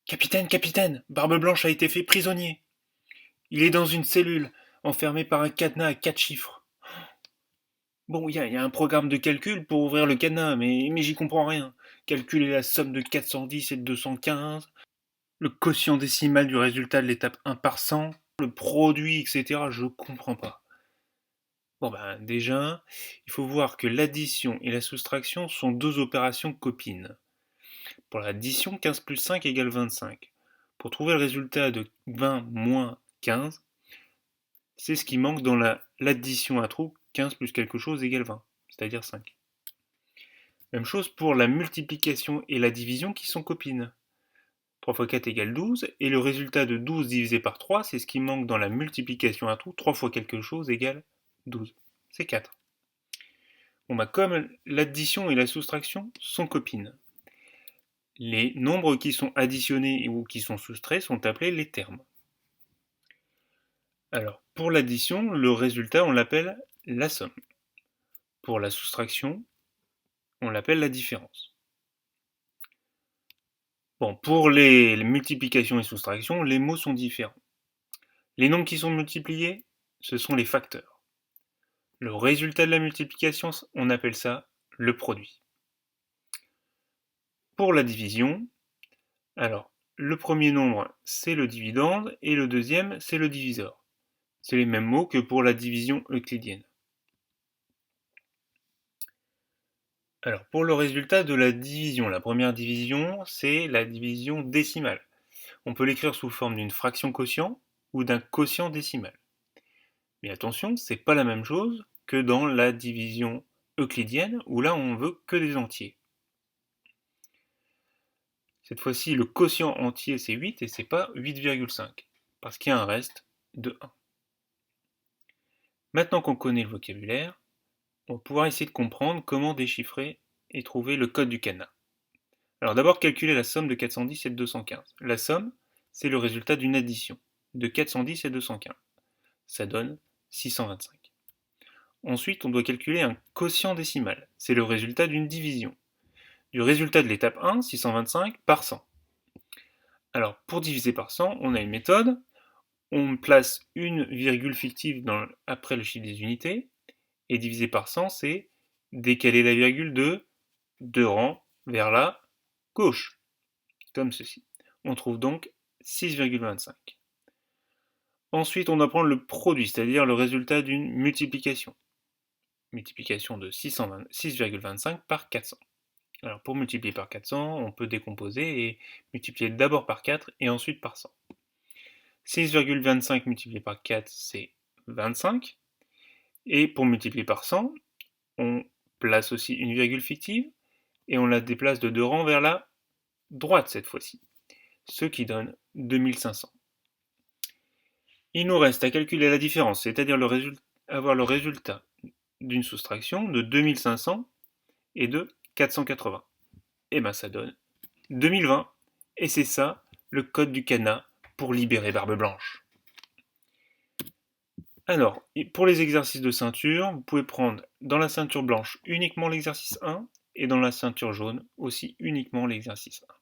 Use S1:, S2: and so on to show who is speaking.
S1: Capitaine, capitaine, Barbe Blanche a été fait prisonnier. Il est dans une cellule, enfermé par un cadenas à 4 chiffres. Bon, il y a un programme de calcul pour ouvrir le cadenas, mais j'y comprends rien. Calculer la somme de 410 et de 215, le quotient décimal du résultat de l'étape 1 par 100, le produit, etc. Je comprends pas. Bon ben déjà, il faut voir que l'addition et la soustraction sont deux opérations copines. Pour l'addition, 15 plus 5 égale 25. Pour trouver le résultat de 20 moins 15, c'est ce qui manque dans l'addition à trous, 15 plus quelque chose égale 20, c'est-à-dire 5. Même chose pour la multiplication et la division qui sont copines. 3 fois 4 égale 12, et le résultat de 12 divisé par 3, c'est ce qui manque dans la multiplication à trous, 3 fois quelque chose égale 12. C'est 4. Bon bah comme l'addition et la soustraction sont copines, les nombres qui sont additionnés ou qui sont soustraits sont appelés les termes. Alors, pour l'addition, le résultat, on l'appelle la somme. Pour la soustraction, on l'appelle la différence. Bon, pour les multiplications et soustractions, les mots sont différents. Les nombres qui sont multipliés, ce sont les facteurs. Le résultat de la multiplication, on appelle ça le produit. Pour la division, alors, le premier nombre, c'est le dividende, et le deuxième, c'est le diviseur. C'est les mêmes mots que pour la division euclidienne. Alors, pour le résultat de la division, la première division, c'est la division décimale. On peut l'écrire sous forme d'une fraction quotient ou d'un quotient décimal. Mais attention, c'est pas la même chose que dans la division euclidienne, où là on veut que des entiers. Cette fois-ci, le quotient entier c'est 8 et c'est pas 8,5, parce qu'il y a un reste de 1. Maintenant qu'on connaît le vocabulaire, on va pouvoir essayer de comprendre comment déchiffrer et trouver le code du cadenas. Alors d'abord calculer la somme de 410 et de 215. La somme, c'est le résultat d'une addition de 410 et 215. Ça donne 625. Ensuite, on doit calculer un quotient décimal. C'est le résultat d'une division. Du résultat de l'étape 1, 625, par 100. Alors, pour diviser par 100, on a une méthode. On place une virgule fictive après le chiffre des unités. Et diviser par 100, c'est décaler la virgule de 2 rangs vers la gauche. Comme ceci. On trouve donc 6,25. Ensuite, on doit prendre le produit, c'est-à-dire le résultat d'une multiplication. Multiplication de 6,25 par 400. Alors pour multiplier par 400, on peut décomposer et multiplier d'abord par 4 et ensuite par 100. 6,25 multiplié par 4, c'est 25. Et pour multiplier par 100, on place aussi une virgule fictive et on la déplace de 2 rangs vers la droite cette fois-ci, ce qui donne 2500. Il nous reste à calculer la différence, c'est-à-dire avoir le résultat d'une soustraction de 2500 et de 480. Et ben ça donne 2020. Et c'est ça le code du cadenas pour libérer Barbe Blanche. Alors, pour les exercices de ceinture, vous pouvez prendre dans la ceinture blanche uniquement l'exercice 1 et dans la ceinture jaune aussi uniquement l'exercice 1.